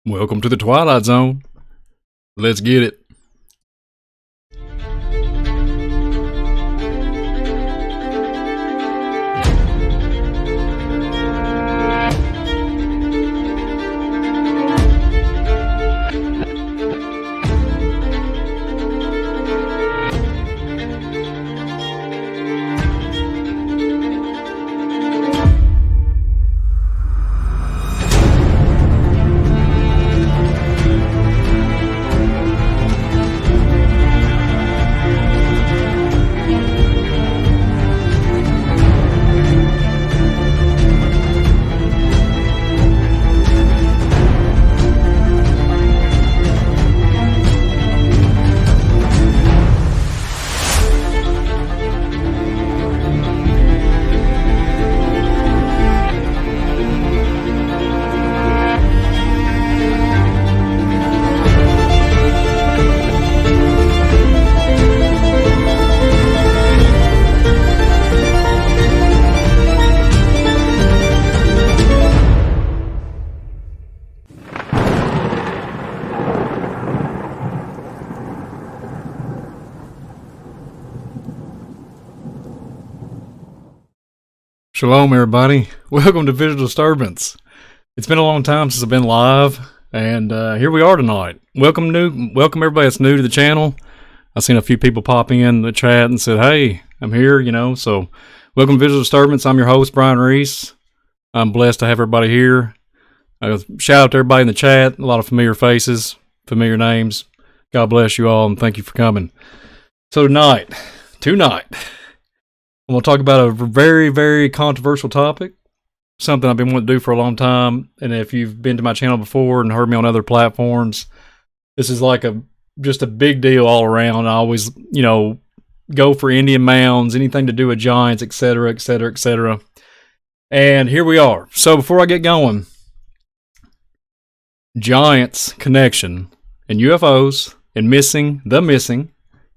Welcome to the Twilight Zone. Let's get it. Shalom, everybody. Welcome to Visual Disturbance. It's been a long time since I've been live, and here we are tonight. Welcome everybody that's new to the channel. I've seen a few people pop in the chat and said, "Hey, I'm here," so welcome to Visual Disturbance. I'm your host, Brian Reese. I'm blessed to have everybody here. Shout out to everybody in the chat. A lot of familiar faces, familiar names. God bless you all, and thank you for coming. So tonight, I'm going to talk about a very, very controversial topic, something I've been wanting to do for a long time. And if you've been to my channel before and heard me on other platforms, this is like just a big deal all around. I always, go for Indian mounds, anything to do with giants, etc., etc., etc. And here we are. So before I get going, giants connection and UFOs and missing,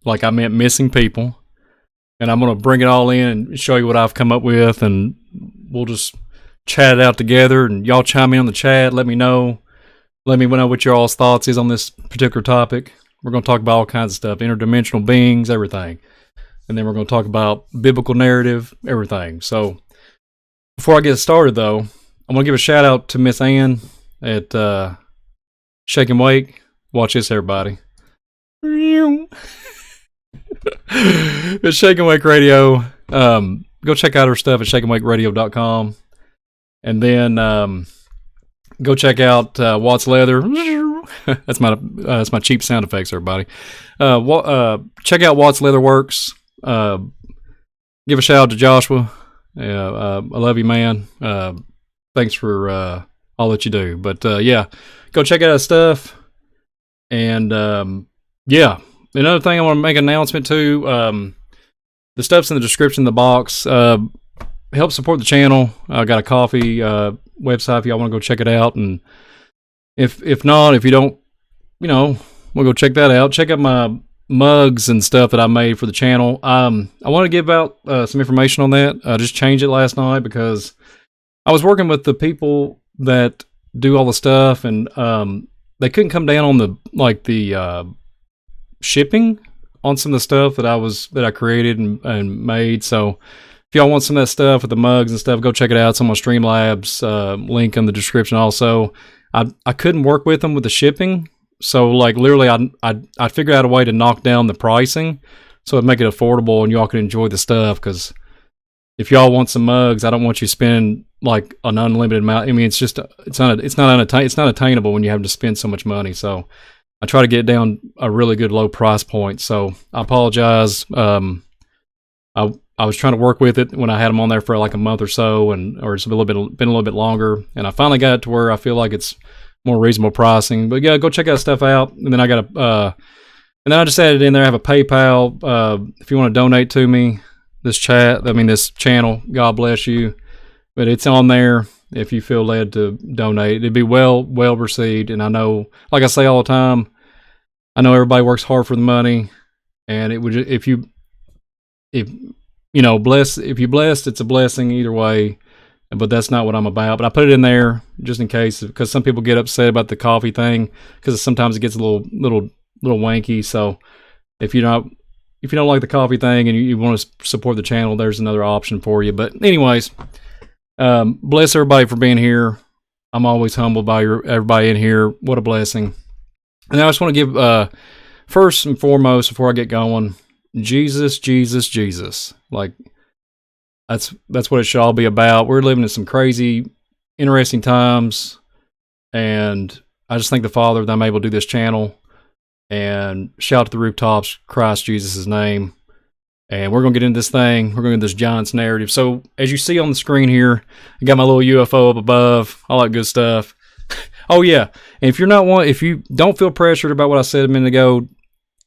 like I meant missing people. And I'm going to bring it all in and show you what I've come up with, and we'll just chat it out together, and y'all chime in on the chat. Let me know what your all's thoughts is on this particular topic. We're going to talk about all kinds of stuff, interdimensional beings, everything. And then we're going to talk about biblical narrative, everything. So before I get started, though, I'm going to give a shout out to Miss Ann at Shake and Wake. Watch this, everybody. It's Shake and Wake Radio. Go check out her stuff at shakeandwakeradio.com, and then go check out Watts Leather. That's my cheap sound effects, everybody. Check out Watts Leather Works. Give a shout out to Joshua. I love you, man. Thanks for all that you do. But go check out his stuff. And another thing I want to make an announcement to, the stuff's in the description in the box. Help support the channel. I got a coffee website if y'all want to go check it out. And if not, if you don't, we'll go check that out. Check out my mugs and stuff that I made for the channel. I want to give out some information on that. I just changed it last night because I was working with the people that do all the stuff, and they couldn't come down on the shipping on some of the stuff that I created and made. So if y'all want some of that stuff with the mugs and stuff, go check it out. It's on my Streamlabs, link in the description also. I couldn't work with them with the shipping, so literally I figured out a way to knock down the pricing so it'd make it affordable and y'all can enjoy the stuff. Because if y'all want some mugs, I don't want you to spend an unlimited amount. I mean, it's not attainable when you have to spend so much money. So I try to get down a really good low price point. So I apologize. I was trying to work with it when I had them on there for like a month or so, or it's been a little bit longer. And I finally got it to where I feel like it's more reasonable pricing. But yeah, go check that stuff out. And then and then I just added in there. I have a PayPal. If you want to donate to me, this channel, God bless you. But it's on there. If you feel led to donate, it'd be well received. And I know, like I say all the time, I know everybody works hard for the money, and it would, if you're blessed, it's a blessing either way. but that's not what I'm about. But I put it in there just in case, because some people get upset about the coffee thing, because sometimes it gets a little wanky. So if you don't like the coffee thing and you want to support the channel, there's another option for you. But anyways, bless everybody for being here. I'm always humbled by everybody in here. What a blessing. And I just want to give, first and foremost, before I get going, Jesus, Jesus, Jesus. Like, that's what it should all be about. We're living in some crazy, interesting times, and I just thank the Father that I'm able to do this channel, and shout to the rooftops, Christ Jesus' name. And we're going to get into this thing. We're going to get this Giants narrative. So, as you see on the screen here, I got my little UFO up above, all that good stuff. Oh, yeah. And if you don't feel pressured about what I said a minute ago,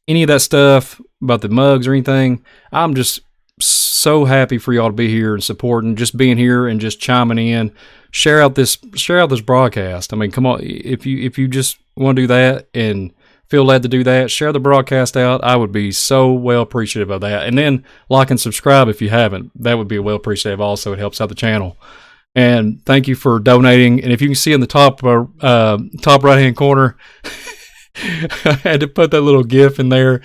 any of that stuff about the mugs or anything, I'm just so happy for y'all to be here and supporting, just being here and just chiming in. Share out this broadcast. I mean, come on. If you just want to do that and feel led to do that, share the broadcast out. I would be so well appreciative of that. And then like and subscribe if you haven't. That would be well appreciative also. It helps out the channel. And thank you for donating. And if you can see in the top right hand corner, I had to put that little GIF in there.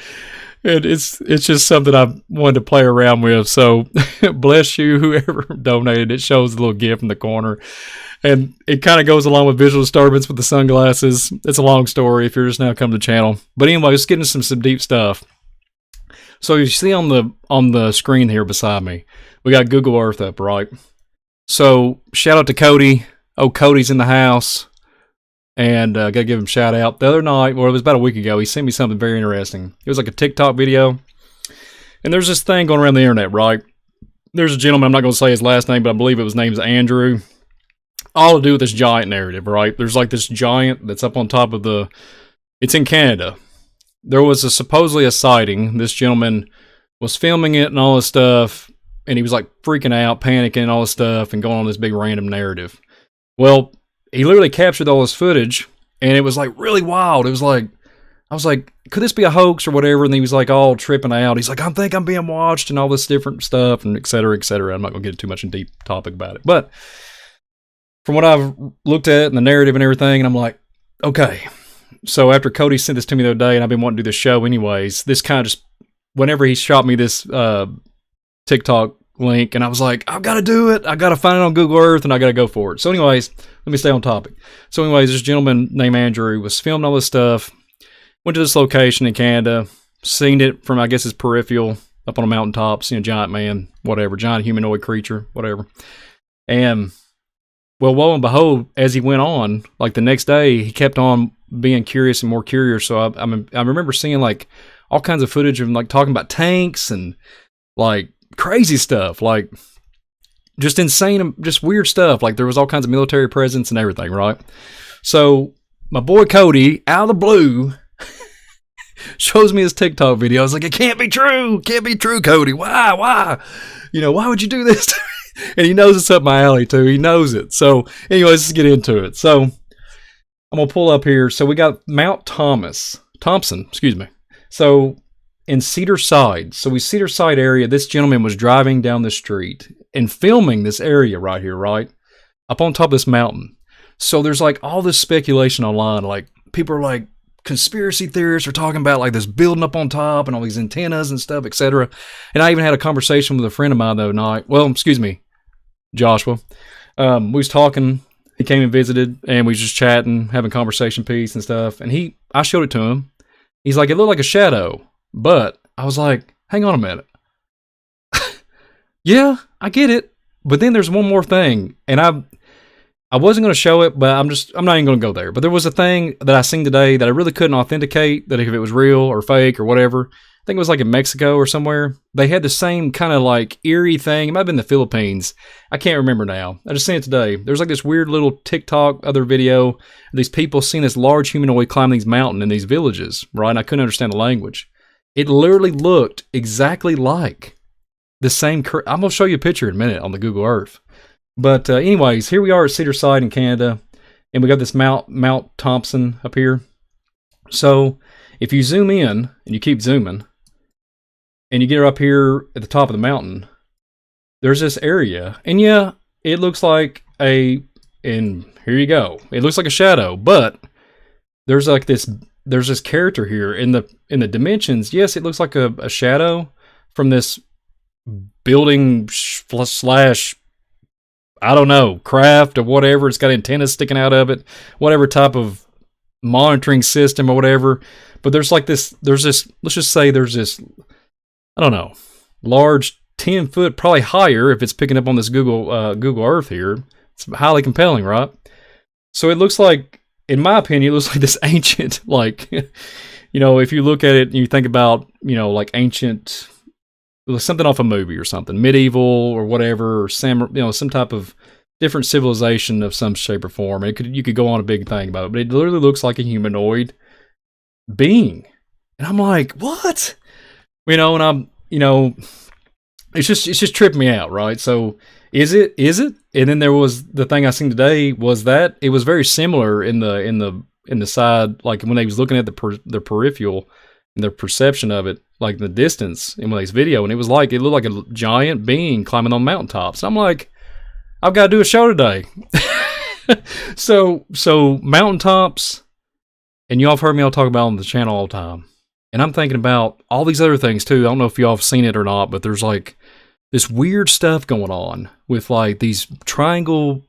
It's just something I wanted to play around with. So bless you, whoever donated. It shows a little GIF in the corner. And it kind of goes along with visual disturbance with the sunglasses. It's a long story if you're just now coming to the channel. But anyway, let's get into some deep stuff. So you see on the screen here beside me, we got Google Earth up, right? So shout out to Cody. Oh, Cody's in the house. And got to give him a shout out. The other night, well, it was about a week ago, he sent me something very interesting. It was like a TikTok video. And there's this thing going around the internet, right? There's a gentleman, I'm not going to say his last name, but I believe his name's Andrew. All to do with this giant narrative, right? There's like this giant that's up on top of it's in Canada. There was supposedly a sighting. This gentleman was filming it and all this stuff, and he was like freaking out, panicking and all this stuff, and going on this big random narrative. Well, he literally captured all this footage, and it was like really wild. It was like, I was like, could this be a hoax or whatever? And he was like all tripping out. He's like, I think I'm being watched and all this different stuff, and et cetera, et cetera. I'm not going to get too much in deep topic about it. But from what I've looked at and the narrative and everything, and I'm like, okay. So after Cody sent this to me the other day, and I've been wanting to do this show anyways, this kind of just, whenever he shot me this TikTok link, and I was like, I've got to do it. I got to find it on Google Earth, and I got to go for it. So anyways, let me stay on topic. So anyways, this gentleman named Andrew was filming all this stuff, went to this location in Canada, seen it from, I guess, his peripheral up on the mountaintops, giant man, whatever, giant humanoid creature, whatever. And well, lo and behold, as he went on, like the next day, he kept on being curious and more curious. So I remember seeing like all kinds of footage of him like talking about tanks and like crazy stuff, like just insane, just weird stuff. Like there was all kinds of military presence and everything, right? So my boy Cody, out of the blue, shows me his TikTok video. I was like, it can't be true. Can't be true, Cody. Why? Why would you do this? And he knows it's up my alley too. He knows it. So anyways, let's get into it. So I'm going to pull up here. So we got Mount Thompson, excuse me. So in Cedar Side. So we Cedar Side area, this gentleman was driving down the street and filming this area right here, right? Up on top of this mountain. So there's like all this speculation online. Like people are like, conspiracy theorists are talking about like this building up on top and all these antennas and stuff, etc. And I even had a conversation with a friend of mine the other night. Well, excuse me, Joshua. We was talking. He came and visited, and we was just chatting, having conversation piece and stuff. And I showed it to him. He's like, it looked like a shadow, but I was like, hang on a minute. Yeah, I get it, but then there's one more thing, and I wasn't going to show it, but I'm not even going to go there. But there was a thing that I seen today that I really couldn't authenticate that if it was real or fake or whatever. I think it was like in Mexico or somewhere. They had the same kind of like eerie thing. It might have been the Philippines. I can't remember now. I just seen it today. There's like this weird little TikTok other video of these people seeing this large humanoid climb these mountains in these villages, right? And I couldn't understand the language. It literally looked exactly like the same. I'm going to show you a picture in a minute on the Google Earth. But anyways, here we are at Cedar Side in Canada, and we got this Mount Thompson up here. So if you zoom in, and you keep zooming, and you get up here at the top of the mountain, there's this area. And yeah, it looks like and here you go. It looks like a shadow, but there's this character here in the dimensions. Yes, it looks like a shadow from this building slash, I don't know, craft or whatever. It's got antennas sticking out of it, whatever type of monitoring system or whatever. But there's this, let's just say there's this, I don't know, large 10 foot, probably higher if it's picking up on this Google Earth here. It's highly compelling, right? So it looks like, in my opinion, it looks like this ancient, like, if you look at it and you think about, like ancient, something off a movie or something, medieval or whatever, or some type of different civilization of some shape or form. You could go on a big thing about it, but it literally looks like a humanoid being. And I'm like, what? And I'm, it's just tripping me out, right? So is it? And then there was the thing I seen today was that it was very similar in the side, like when they was looking at the peripheral and their perception of it, like the distance in this video, and it looked like a giant being climbing on mountaintops. I'm like, I've got to do a show today. So mountaintops, and y'all have heard me all talk about on the channel all the time. And I'm thinking about all these other things too. I don't know if y'all have seen it or not, but there's like this weird stuff going on with like these triangle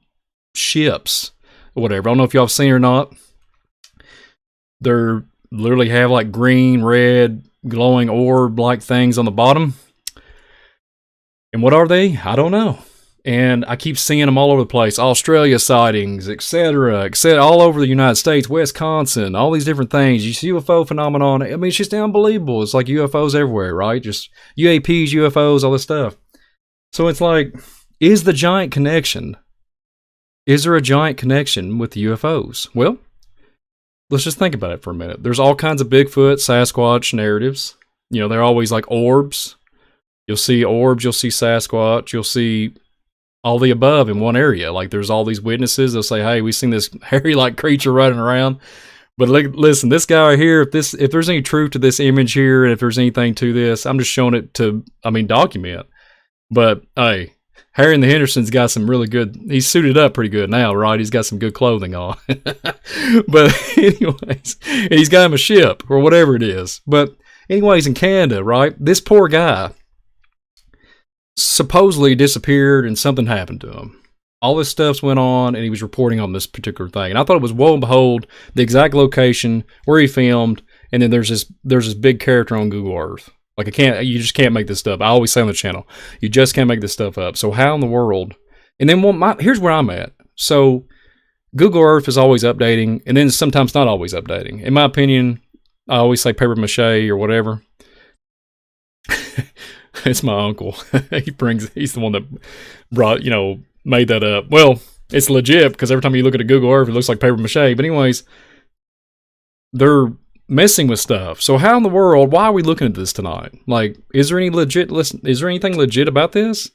ships or whatever. I don't know if y'all have seen it or not. They're literally have like green, red, glowing orb like things on the bottom. And what are they? I don't know. And I keep seeing them all over the place. Australia sightings, etc., all over the United States, Wisconsin, all these different things. You see UFO phenomenon. I mean, it's just unbelievable. It's like UFOs everywhere, right? Just UAPs, UFOs, all this stuff. So it's like, is there a giant connection with the UFOs? Well, let's just think about it for a minute. There's all kinds of Bigfoot, Sasquatch narratives. They're always like orbs. You'll see orbs, you'll see Sasquatch, you'll see all the above in one area. Like there's all these witnesses. They'll say, hey, we've seen this hairy-like creature running around. But listen, this guy right here, if there's any truth to this image here, and if there's anything to this, I'm just showing it to, document. But hey, Harry and the Henderson's got some really good, he's suited up pretty good now, right? He's got some good clothing on. But anyways, and he's got him a ship or whatever it is. But anyways, in Canada, right, this poor guy supposedly disappeared and something happened to him. All this stuff went on and he was reporting on this particular thing. And I thought it was, woe and behold, the exact location where he filmed. And then there's this big character on Google Earth. Like you just can't make this stuff. I always say on the channel, you just can't make this stuff up. So how in the world? And then here's where I'm at. So Google Earth is always updating and then sometimes not always updating. In my opinion, I always say paper mache or whatever. It's my uncle. He's the one that brought, made that up. Well, it's legit because every time you look at a Google Earth, it looks like paper mache. But anyways, they're messing with stuff. So how in the world, why are we looking at this tonight? Like, is there anything legit about this?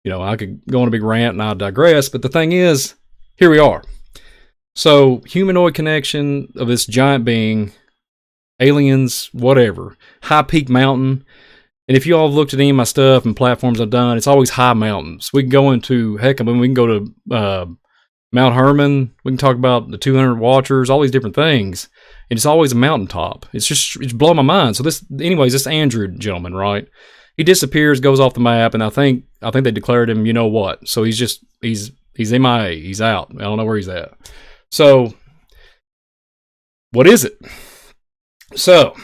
I could go on a big rant and I digress, but the thing is, here we are. So humanoid connection of this giant being, aliens, whatever, high peak mountain. And if you all have looked at any of my stuff and platforms I've done, it's always high mountains. We can go into, we can go to Mount Herman. We can talk about the 200 Watchers, all these different things. And it's always a mountaintop. It's blowing my mind. So this Andrew gentleman, right? He disappears, goes off the map, and I think they declared him, you know what? So he's MIA. He's out. I don't know where he's at. So what is it? So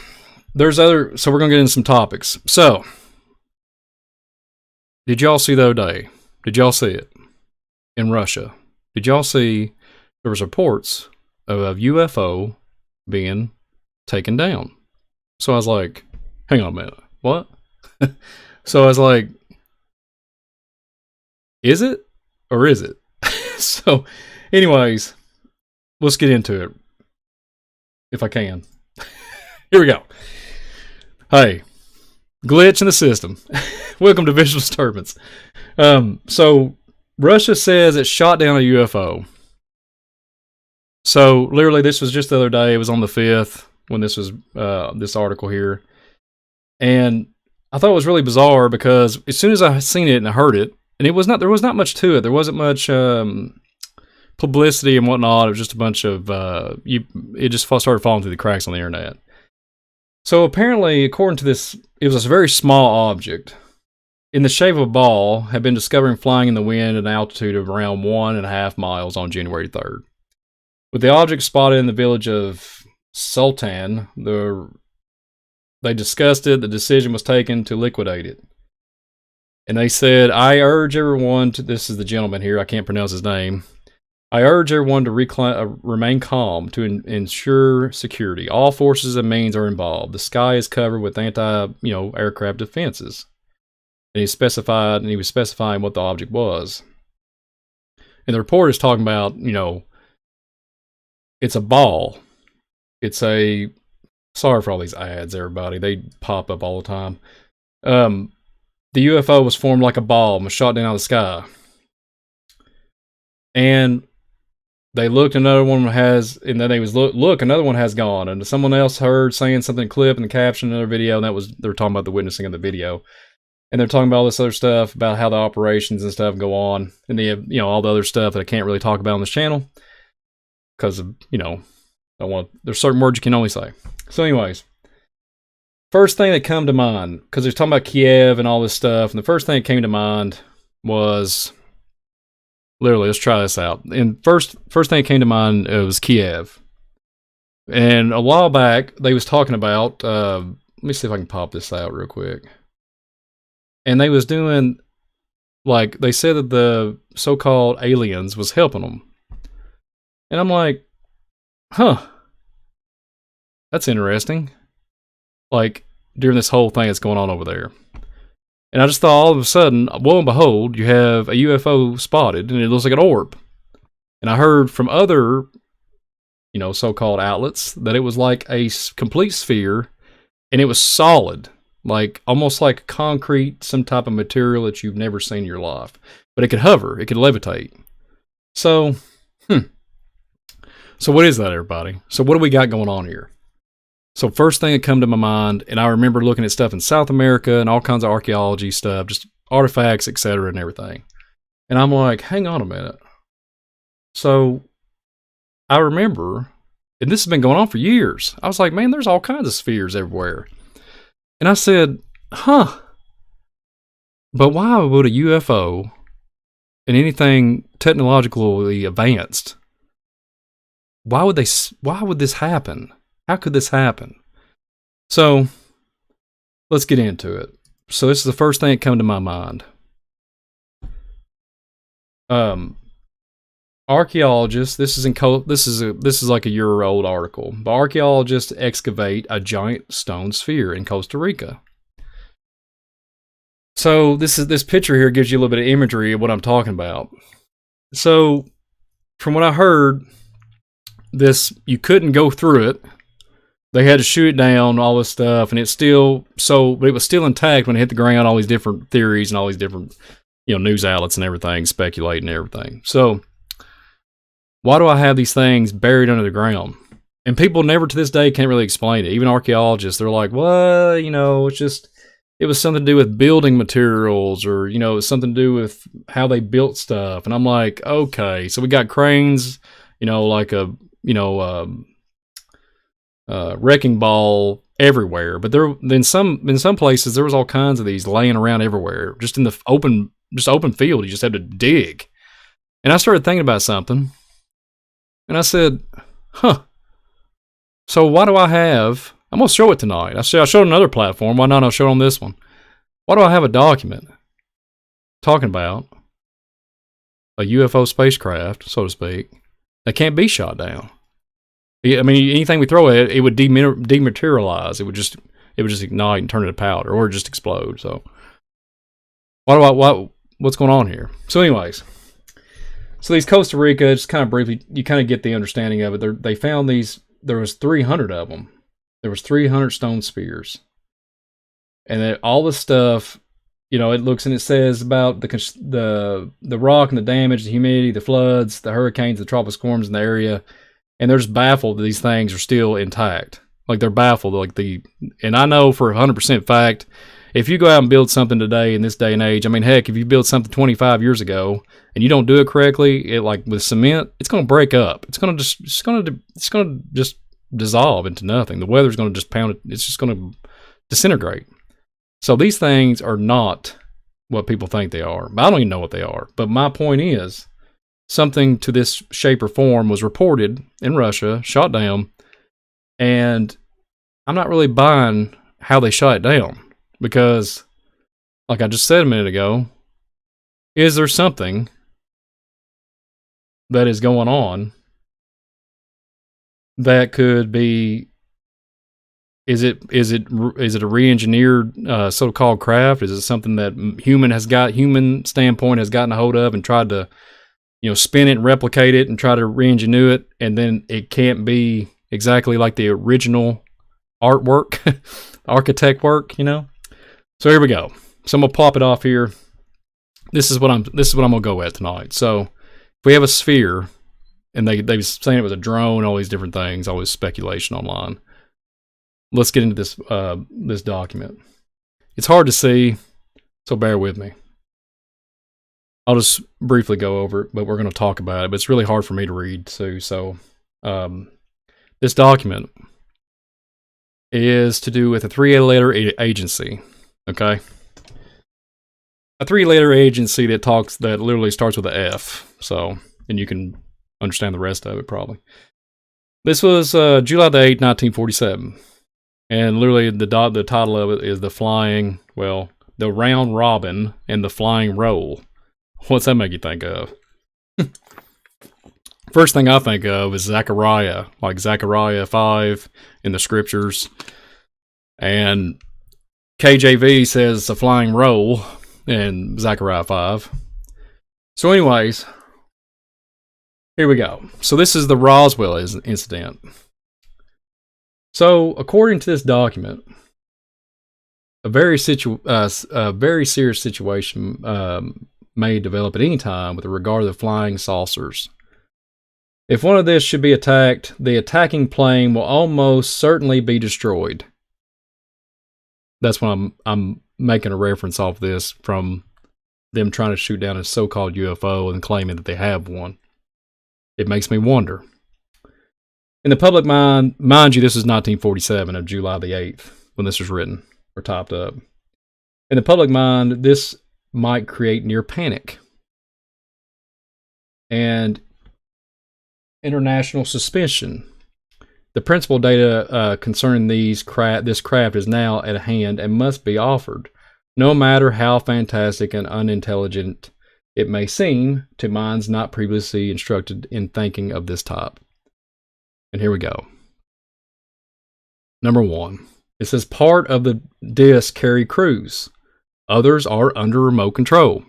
we're going to get into some topics. So, did y'all see the other day? Did y'all see it? In Russia. Did y'all see there was reports of a UFO being taken down? So I was like, hang on a minute. What? So I was like, is it? Or is it? So, anyways, let's get into it. If I can. Here we go. Hey, glitch in the system. Welcome to Visual Disturbance. So Russia says it shot down a UFO. So literally, this was just the other day. It was on the 5th when this was this article here, and I thought it was really bizarre because as soon as I seen it and I heard it, and there was not much to it. There wasn't much publicity and whatnot. It was just a bunch of it just started falling through the cracks on the internet. So apparently, according to this, it was a very small object in the shape of a ball had been discovered flying in the wind at an altitude of around 1.5 miles on January 3rd. With the object spotted in the village of Sultan, they discussed it. The decision was taken to liquidate it. And they said, I urge everyone to, this is the gentleman here, I can't pronounce his name. I urge everyone to remain calm to ensure security. All forces and means are involved. The sky is covered with aircraft defenses. And he was specifying what the object was. And the report is talking about, it's a ball. Sorry for all these ads, everybody. They pop up all the time. The UFO was formed like a ball and was shot down out of the sky. And they looked, another one has, and then they was look, another one has gone. And someone else heard saying something clip in the caption of another video, and they were talking about the witnessing of the video. And they're talking about all this other stuff, about how the operations and stuff go on. And they have, all the other stuff that I can't really talk about on this channel. Because of, there's certain words you can only say. So anyways, first thing that come to mind, because they're talking about Kiev and all this stuff, and the first thing that came to mind was, literally, let's try this out. And first thing that came to mind, it was Kiev. And a while back, they was talking about, let me see if I can pop this out real quick. And they was doing, they said that the so-called aliens was helping them. And I'm like, that's interesting. During this whole thing that's going on over there. And I just thought all of a sudden, lo and behold, you have a UFO spotted, and it looks like an orb. And I heard from other, so-called outlets that it was like a complete sphere, and it was solid. Almost like concrete, some type of material that you've never seen in your life. But it could hover, it could levitate. So, So what is that, everybody? So what do we got going on here? So first thing that come to my mind, and I remember looking at stuff in South America and all kinds of archaeology stuff, just artifacts, etc. and everything. And I'm like, hang on a minute. So I remember, and this has been going on for years. I was like, man, there's all kinds of spheres everywhere. And I said, but why would a UFO and anything technologically advanced, why would this happen? How could this happen? So, let's get into it. So this is the first thing that came to my mind. Archaeologists, this is like a year-old article. But archaeologists excavate a giant stone sphere in Costa Rica. So this picture here gives you a little bit of imagery of what I'm talking about. So, from what I heard, you couldn't go through it. They had to shoot it down, all this stuff, and but it was still intact when it hit the ground. All these different theories and all these different, news outlets and everything speculating and everything. So, why do I have these things buried under the ground? And people never to this day can't really explain it. Even archaeologists, they're like, well, it was something to do with building materials, or, it was something to do with how they built stuff. And I'm like, okay, so we got cranes, like a, wrecking ball everywhere. But in some places, there was all kinds of these laying around everywhere, just in the open field. You just had to dig. And I started thinking about something. And I said, so why do I have, I'm going to show it tonight. I showed another platform. Why not I'll show it on this one? Why do I have a document talking about a UFO spacecraft, so to speak, that can't be shot down? I mean, anything we throw at it, it would dematerialize. It would just ignite and turn into powder, or just explode. So, what's going on here? So, anyways. So these Costa Rica, just kind of briefly, you kind of get the understanding of it. They found these, there was 300 of them. There was 300 stone spheres. And all the stuff, it looks and it says about the rock and the damage, the humidity, the floods, the hurricanes, the tropical storms in the area. And they're just baffled that these things are still intact. They're baffled. And I know for 100% fact, if you go out and build something today in this day and age, I mean, heck, if you build something 25 years ago and you don't do it correctly, like with cement, it's going to break up. It's going to just dissolve into nothing. The weather's going to just pound it. It's just going to disintegrate. So these things are not what people think they are. I don't even know what they are. But my point is, something to this shape or form was reported in Russia, shot down, and I'm not really buying how they shot it down because, like I just said a minute ago, is there something that is going on that could be? Is it a re-engineered so-called craft? Is it something that human standpoint has gotten a hold of and tried to, spin it and replicate it and try to re-engineer it, and then it can't be exactly like the original artwork, architect work, So here we go. So I'm gonna pop it off here. This is what I'm gonna go at tonight. So if we have a sphere, and they were saying it was a drone, all these different things, all this speculation online. Let's get into this document. It's hard to see, so bear with me. I'll just briefly go over it, but we're going to talk about it. But it's really hard for me to read too. So this document is to do with a 3-letter agency. Okay, a 3-letter agency that literally starts with an F. So, and you can understand the rest of it probably. This was July the 8th, 1947. And literally the title of it is the round robin and the flying roll. What's that make you think of? First thing I think of is Zechariah, like Zechariah 5 in the scriptures. And KJV says a flying roll in Zechariah 5. So anyways, here we go. So this is the Roswell incident. So, according to this document, a very serious situation may develop at any time with regard to the flying saucers. If one of this should be attacked, the attacking plane will almost certainly be destroyed. That's what I'm making a reference off this from them trying to shoot down a so-called UFO and claiming that they have one. It makes me wonder. In the public mind you, this is 1947 of July the 8th when this was written or typed up. In the public mind, this might create near panic and international suspicion. The principal data concerning this craft is now at hand and must be offered, no matter how fantastic and unintelligent it may seem to minds not previously instructed in thinking of this type. And here we go. Number 1. It says part of the disc carry crews. Others are under remote control.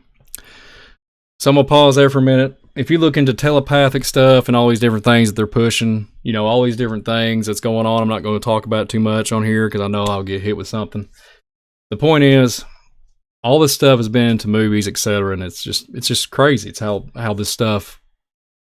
So I'm going to pause there for a minute. If you look into telepathic stuff and all these different things that they're pushing, all these different things that's going on, I'm not going to talk about too much on here because I know I'll get hit with something. The point is, all this stuff has been into movies, etc., and it's just crazy. It's how this stuff.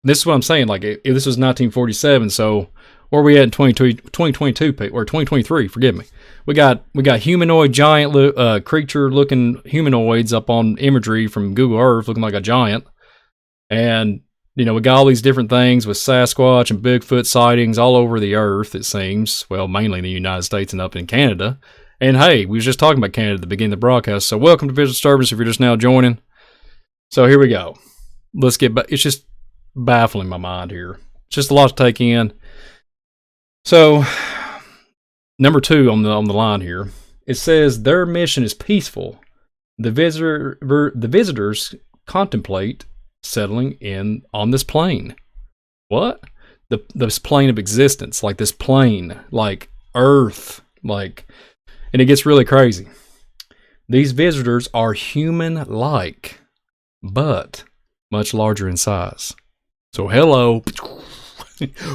This is what I'm saying. Like, if this was 1947, so where are we at in 2022 or 2023? Forgive me. We got humanoid giant creature-looking humanoids up on imagery from Google Earth, looking like a giant, and we got all these different things with Sasquatch and Bigfoot sightings all over the Earth. It seems, well, mainly in the United States and up in Canada. And hey, we was just talking about Canada at the beginning of the broadcast. So welcome to Visual Disturbance if you're just now joining. So here we go. Let's get back. It's just baffling my mind here. It's just a lot to take in. So, number 2 on the line here, it says their mission is peaceful. The visitors contemplate settling in on this plane. What? This plane of existence, like this plane, like Earth, like, and it gets really crazy. These visitors are human-like, but much larger in size. So hello,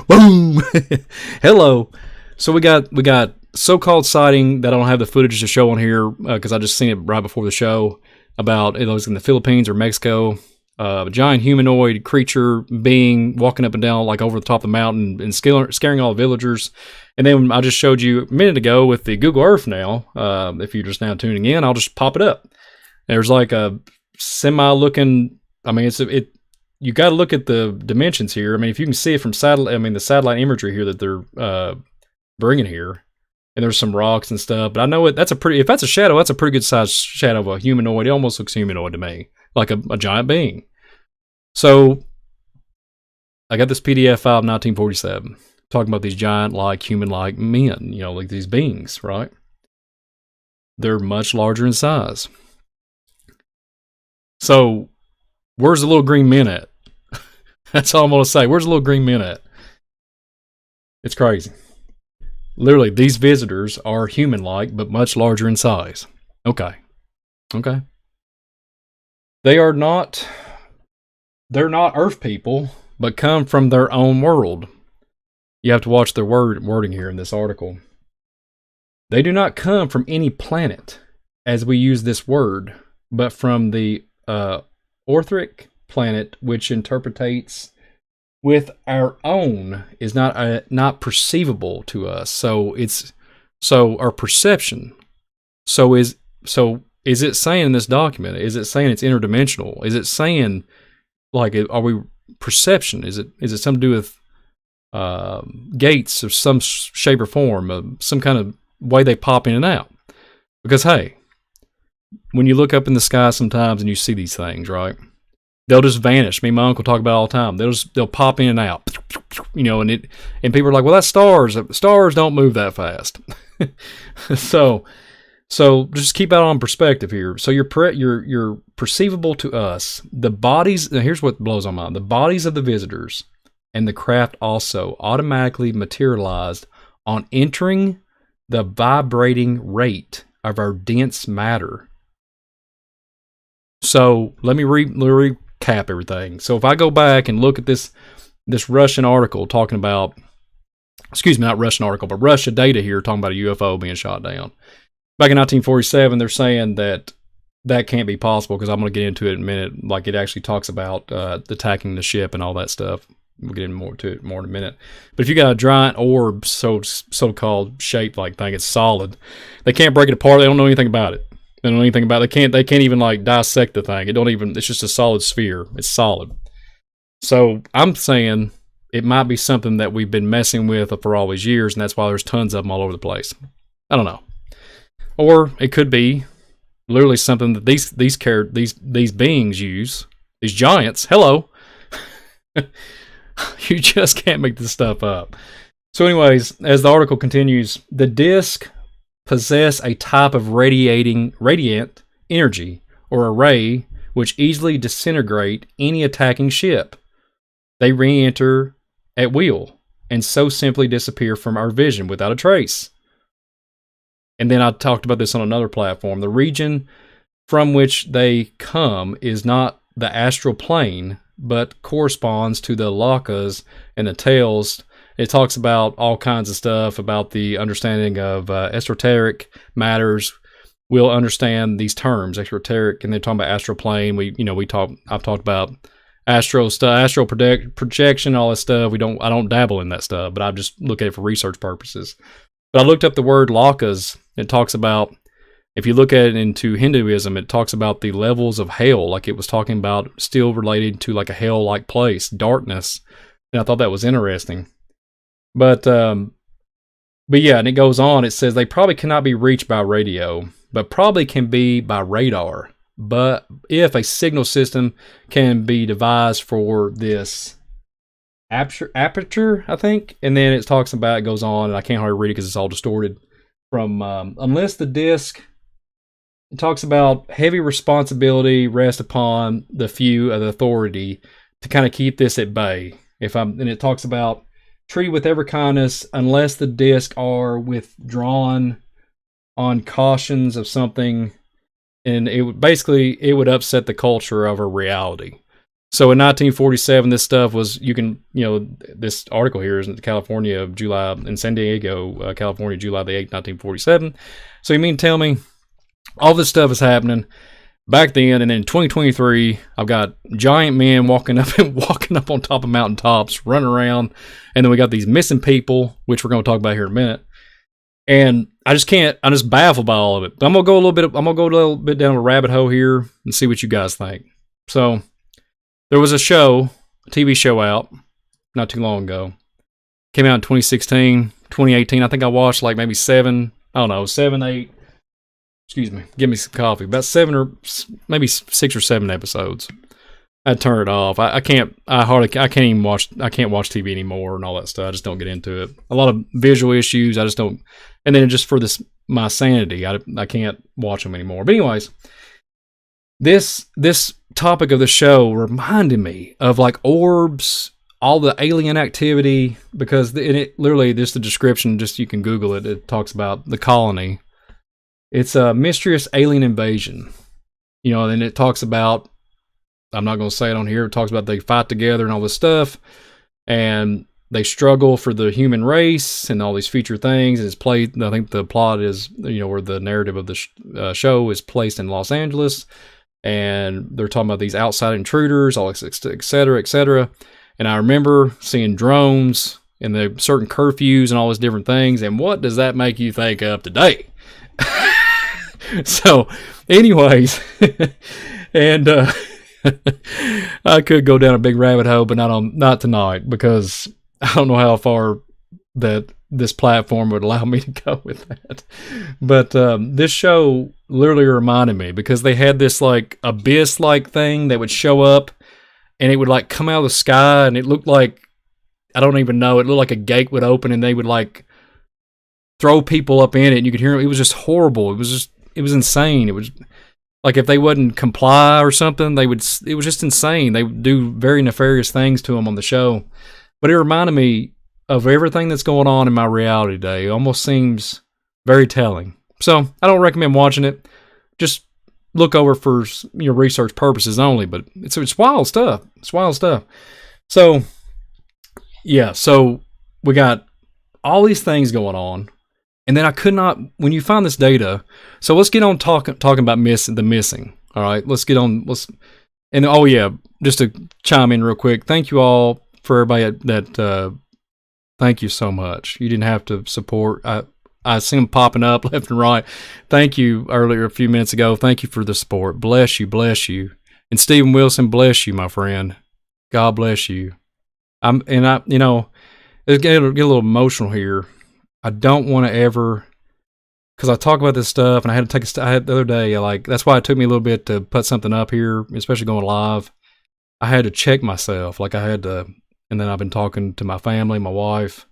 boom, hello. So we got so-called sighting that I don't have the footage to show on here because I just seen it right before the show about it was in the Philippines or Mexico. a giant humanoid creature being walking up and down like over the top of the mountain and scaring all the villagers. And then I just showed you a minute ago with the Google Earth now, if you're just now tuning in, I'll just pop it up. There's like a semi-looking, I mean, you got to look at the dimensions here. I mean, if you can see it from the satellite imagery here that they're bringing here, and there's some rocks and stuff. But I know if that's a shadow, that's a pretty good sized shadow of a humanoid. It almost looks humanoid to me, like a giant being. So I got this PDF file of 1947 talking about these giant, human-like men, like these beings, right? They're much larger in size. So where's the little green men at? That's all I'm going to say. Where's the little green men at? It's crazy. Literally, these visitors are human-like, but much larger in size. Okay. They're not Earth people, but come from their own world. You have to watch their wording here in this article. They do not come from any planet, as we use this word, but from the Orthric planet, which interpretates with our own is not perceivable to us. So our perception. So is it saying in this document? Is it saying it's interdimensional? Is it saying are we perception? Is it something to do with gates of some shape or form, some kind of way they pop in and out? Because hey, when you look up in the sky sometimes and you see these things, right? They'll just vanish. Me and my uncle talk about it all the time. They'll pop in and out, and people are like, "Well, that's stars. Stars don't move that fast." So just keep that on perspective here. So you're perceivable to us. The bodies. Now here's what blows my mind: the bodies of the visitors and the craft also automatically materialized on entering the vibrating rate of our dense matter. So let me recap everything. So if I go back and look at this Russian article talking about, not Russian article, but Russia data here talking about a UFO being shot down. Back in 1947, they're saying that can't be possible because I'm going to get into it in a minute. Like it actually talks about attacking the ship and all that stuff. We'll get into it more in a minute. But if you got a giant orb, so-called shaped like thing, it's solid. They can't break it apart. They don't know anything about it. They don't know anything about it. They can't even dissect the thing. It's just a solid sphere. It's solid. So I'm saying it might be something that we've been messing with for all these years, and that's why there's tons of them all over the place. I don't know. Or it could be literally something that these beings use. These giants. Hello. You just can't make this stuff up. So anyways, as the article continues, the disc possess a type of radiant energy or a ray which easily disintegrate any attacking ship. They re-enter at will and so simply disappear from our vision without a trace. And then I talked about this on another platform. The region from which they come is not the astral plane, but corresponds to the lokas and the tails. It talks about all kinds of stuff about the understanding of esoteric matters. We'll understand these terms, esoteric, and they're talking about astral plane. I've talked about astral stuff, astral projection, all this stuff. I don't dabble in that stuff, but I just look at it for research purposes. But I looked up the word lokas. It talks about, if you look at it into Hinduism, it talks about the levels of hell, like it was talking about still related to like a hell-like place, darkness. And I thought that was interesting. But yeah, and it goes on. It says they probably cannot be reached by radio, but probably can be by radar. But if a signal system can be devised for this aperture, I think. And then it talks about, it goes on, and I can't hardly read it because it's all distorted. From unless the disc, it talks about heavy responsibility rests upon the few of the authority to kind of keep this at bay. And it talks about treated with every kindness unless the disc are withdrawn on cautions of something, and it would upset the culture of a reality. So in 1947, this stuff was, this article here is in California, in San Diego, California, July the 8th, 1947. So you mean tell me all this stuff is happening, back then, and then in 2023, I've got giant men walking up on top of mountaintops, running around, and then we got these missing people, which we're going to talk about here in a minute. And I just can't. I'm just baffled by all of it. But I'm gonna go a little bit down a rabbit hole here and see what you guys think. So there was a TV show out not too long ago. Came out in 2016, 2018. I think I watched like maybe 7, 8. Excuse me. Give me some coffee. About 7 or maybe 6 or 7 episodes. I turn it off. I can't watch TV anymore and all that stuff. I just don't get into it. A lot of visual issues. I just don't. And then just for my sanity, I can't watch them anymore. But anyways, this topic of the show reminded me of like orbs, all the alien activity, because it literally, just the description, just you can Google it. It talks about the colony. It's a mysterious alien invasion, and it talks about, I'm not going to say it on here, it talks about they fight together and all this stuff, and they struggle for the human race and all these future things. It's played, I think the plot is, where the narrative of the show is placed in Los Angeles, and they're talking about these outside intruders, all et cetera, et cetera. And I remember seeing drones and the certain curfews and all these different things, and what does that make you think of today? So, anyways, and I could go down a big rabbit hole, but not tonight, because I don't know how far that this platform would allow me to go with that. But this show literally reminded me, because they had this like abyss-like thing that would show up, and it would like come out of the sky, and it looked like, I don't even know, it looked like a gate would open, and they would like throw people up in it, and you could hear them. It was just horrible. It was insane. It was like if they wouldn't comply or something, it was just insane. They would do very nefarious things to them on the show. But it reminded me of everything that's going on in my reality today. It almost seems very telling. So I don't recommend watching it. Just look over for research purposes only. But it's wild stuff. It's wild stuff. So yeah, so we got all these things going on. And then I could not, when you find this data, so let's get on talking about the missing. All right, let's get on. And oh yeah, just to chime in real quick, thank you all for everybody that. Thank you so much. You didn't have to support. I see them popping up left and right. Thank you earlier a few minutes ago. Thank you for the support. Bless you, bless you. And Stephen Wilson, bless you, my friend. God bless you. It's get a little emotional here. I don't want to ever, because I talk about this stuff, and I had to take the other day, that's why it took me a little bit to put something up here, especially going live. I had to check myself, and then I've been talking to my family, my wife.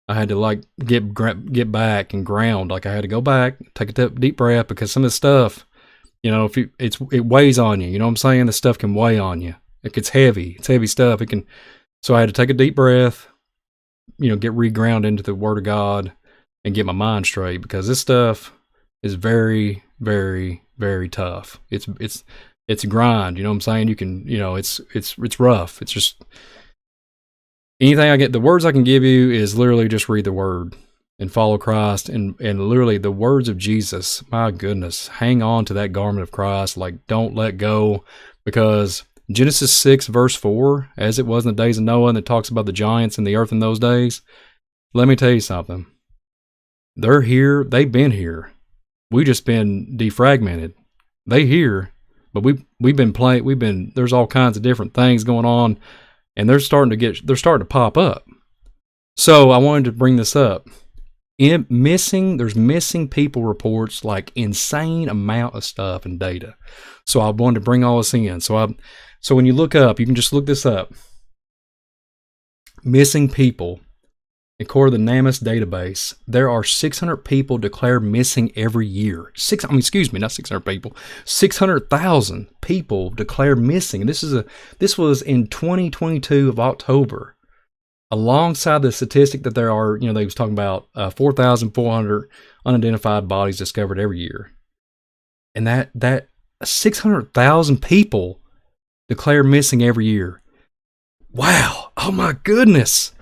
I had to get back and ground. I had to go back, take a deep breath, because some of this stuff, it weighs on you. You know what I'm saying? This stuff can weigh on you. It gets heavy. It's heavy stuff. So I had to take a deep breath, get regrounded into the Word of God and get my mind straight, because this stuff is very, very, very tough. It's a grind. You know what I'm saying? You can, it's rough. It's just anything I get. The words I can give you is literally just read the Word and follow Christ, and literally the words of Jesus. My goodness, hang on to that garment of Christ. Don't let go, because Genesis 6 verse 4, as it was in the days of Noah, and it talks about the giants and the earth in those days. Let me tell you something. They're here. They've been here. We just been defragmented. They here, but we've been playing. There's all kinds of different things going on, and they're starting to pop up. So I wanted to bring this up. There's missing people reports, insane amount of stuff and data. So I wanted to bring all this in. So when you look up, you can just look this up. Missing people. According to the NamUs database, there are 600 people declared missing every year. 600 people. 600,000 people declared missing. This was in 2022 of October. Alongside the statistic that there are, they was talking about 4,400 unidentified bodies discovered every year. And that 600,000 people declared missing every year. Wow. Oh my goodness.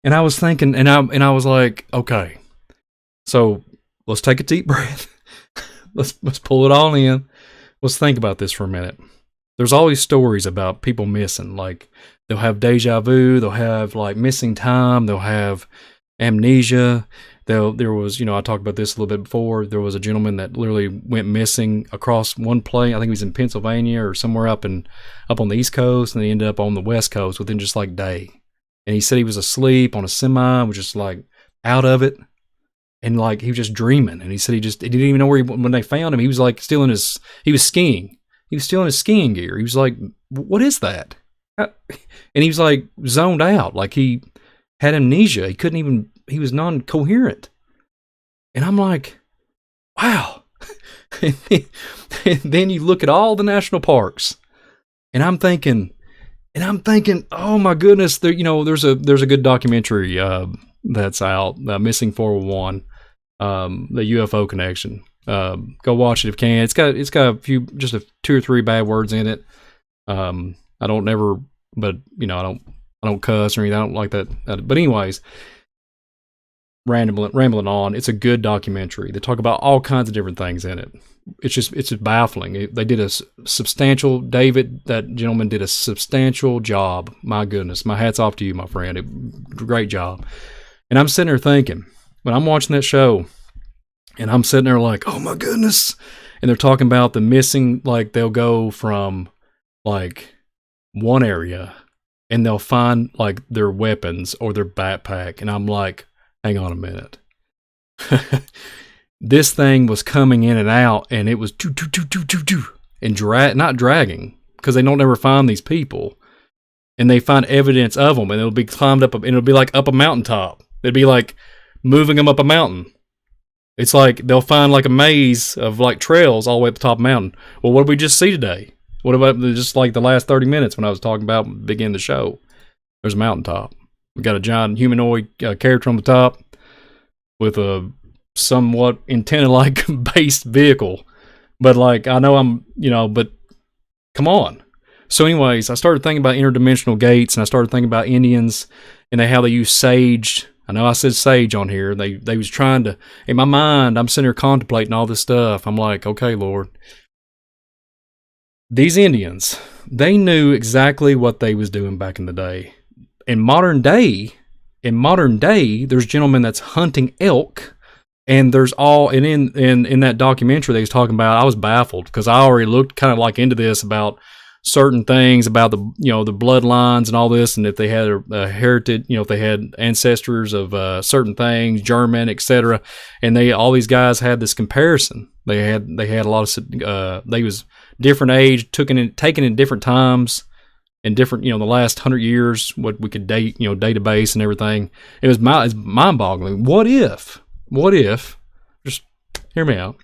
And I was thinking, and I was like, okay, so let's take a deep breath. let's pull it all in. Let's think about this for a minute. There's always stories about people missing. Like, they'll have deja vu, they'll have like missing time, they'll have amnesia. There was, I talked about this a little bit before. There was a gentleman that literally went missing across one plane. I think he was in Pennsylvania or somewhere up on the East Coast, and he ended up on the West Coast within just like a day. And he said he was asleep on a semi, was just like out of it, and like he was just dreaming. And he said he didn't even know when they found him. He was like he was skiing. He was still in his skiing gear. He was like, "What is that?" And he was like zoned out, like he had amnesia. He was non-coherent. And I'm like, wow. And then you look at all the national parks, and I'm thinking, oh my goodness, there's a good documentary that's out, Missing 411, the UFO connection. Go watch it if you can. It's got just a 2 or 3 bad words in it. I don't cuss or anything. I don't like that. But anyways, rambling on. It's a good documentary. They talk about all kinds of different things in it. It's just baffling. They did that gentleman did a substantial job. My goodness, my hat's off to you, my friend. Great job. And I'm sitting there thinking, when I'm watching that show, and I'm sitting there like, oh my goodness. And they're talking about the missing, like they'll go from like one area and they'll find like their weapons or their backpack. And I'm like, hang on a minute. This thing was coming in and out, and it was and not dragging, because they don't ever find these people, and they find evidence of them, and it'll be climbed up, and it'll be like up a mountaintop. It'd be like moving them up a mountain. It's like they'll find like a maze of like trails all the way up the top of the mountain. Well, what did we just see today? What about just like the last 30 minutes when I was talking about beginning the show? There's a mountaintop. We got a giant humanoid character on the top with a somewhat antenna-like based vehicle. But like, I know but come on. So anyways, I started thinking about interdimensional gates, and I started thinking about Indians and how they use sage. I know I said sage on here. They was trying to, in my mind, I'm sitting here contemplating all this stuff. I'm like, okay, Lord. These Indians, they knew exactly what they was doing back in the day. In modern day, there's gentlemen that's hunting elk, and there's in that documentary they was talking about, I was baffled because I already looked kind of like into this about certain things about the bloodlines and all this, and if they had a heritage, if they had ancestors of certain things, German, etc. And all these guys had this comparison. They had a lot of they was different age, taken in different times. In different, the last 100 years, what we could date, database and everything. It's mind-boggling. What if, just hear me out.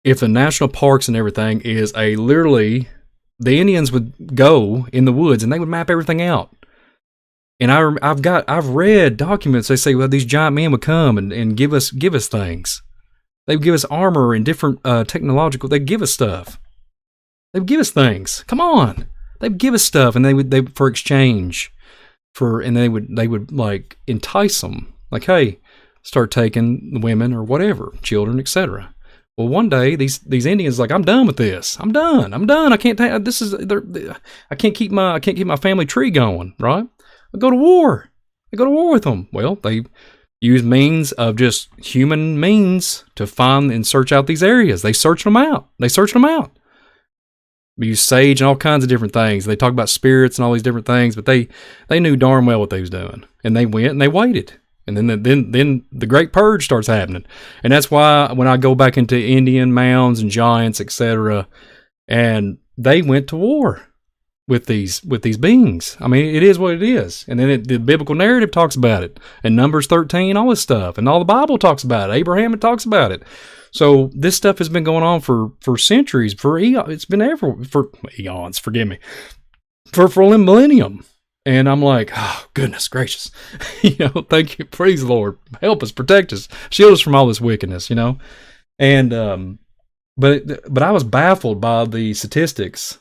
If the national parks and everything is literally, the Indians would go in the woods and they would map everything out. And I've read documents. They say, well, these giant men would come and give us things. They would give us armor and different technological. They'd give us stuff. They would give us things. Come on, they would give us stuff, and they would for exchange, and they would like entice them, like, hey, start taking the women or whatever, children, etc. Well, one day these Indians like, I'm done with this. I'm done. I can't take this. I can't keep my family tree going. Right? I go to war. With them. Well, they use means of just human means to find and search out these areas. They search them out. We use sage and all kinds of different things. They talk about spirits and all these different things, but they knew darn well what they was doing, and they went and they waited, and then the Great Purge starts happening, and that's why when I go back into Indian mounds and giants, etc., and they went to war with these beings. I mean, it is what it is, and then the biblical narrative talks about it, and Numbers 13, all this stuff, and all the Bible talks about it. Abraham talks about it. So this stuff has been going on for centuries, for eons. It's been there for eons. Forgive me, for a millennium. And I'm like, oh goodness gracious, thank you, praise the Lord, help us, protect us, shield us from all this wickedness, And but I was baffled by the statistics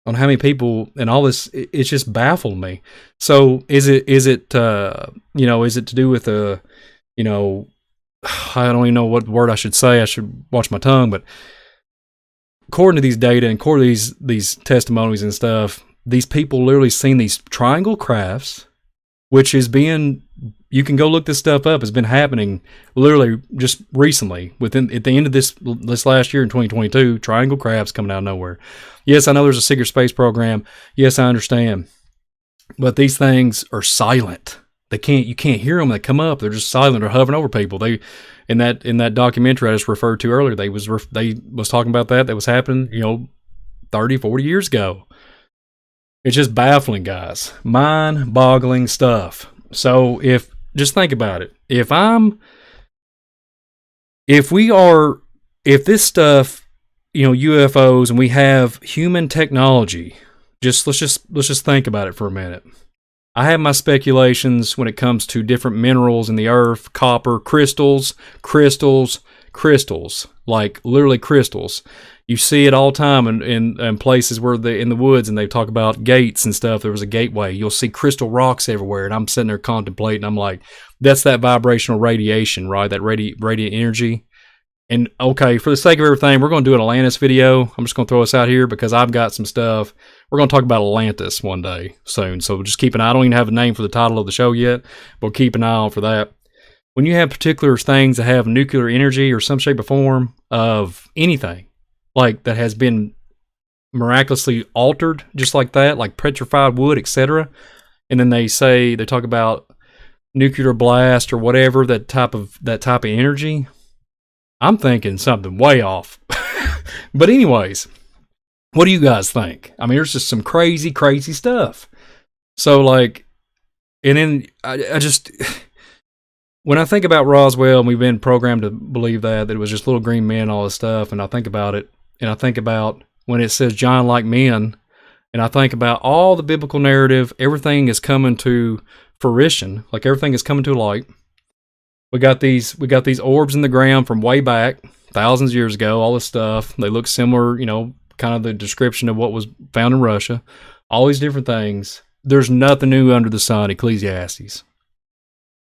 on how many people and all this. It's just baffled me. So is it to do with I don't even know what word I should say. I should watch my tongue, but according to these data and according to these testimonies and stuff, these people literally seen these triangle crafts, which is being, you can go look this stuff up. It's been happening literally just recently, at the end of this last year in 2022. Triangle crafts coming out of nowhere. Yes, I know there's a secret space program. Yes, I understand, but these things are silent. You can't hear them. They come up. They're just silent or hovering over people. They, in that documentary I just referred to earlier, they was talking about that was happening, 30, 40 years ago. It's just baffling, guys. Mind-boggling stuff. So just think about it. If this stuff, UFOs, and we have human technology, let's just think about it for a minute. I have my speculations when it comes to different minerals in the earth, copper, crystals, like literally crystals. You see it all the time in places where in the woods, and they talk about gates and stuff. There was a gateway. You'll see crystal rocks everywhere, and I'm sitting there contemplating. I'm like, that's that vibrational radiation, right? That radiant energy. And okay, for the sake of everything, we're going to do an Atlantis video. I'm just going to throw this out here because I've got some stuff. We're going to talk about Atlantis one day soon. So just keep an eye. I don't even have a name for the title of the show yet, but keep an eye on for that. When you have particular things that have nuclear energy or some shape or form of anything, like that has been miraculously altered, just like that, like petrified wood, etc. And then they talk about nuclear blast or whatever, that type of energy. I'm thinking something way off. But anyways, what do you guys think? I mean, there's just some crazy, crazy stuff. So like, and then I just, when I think about Roswell, and we've been programmed to believe that it was just little green men and all this stuff, and I think about it, and I think about when it says giant like men, and I think about all the biblical narrative, everything is coming to fruition, like everything is coming to light. We got these orbs in the ground from way back, thousands of years ago, all this stuff. They look similar, kind of the description of what was found in Russia. All these different things. There's nothing new under the sun, Ecclesiastes.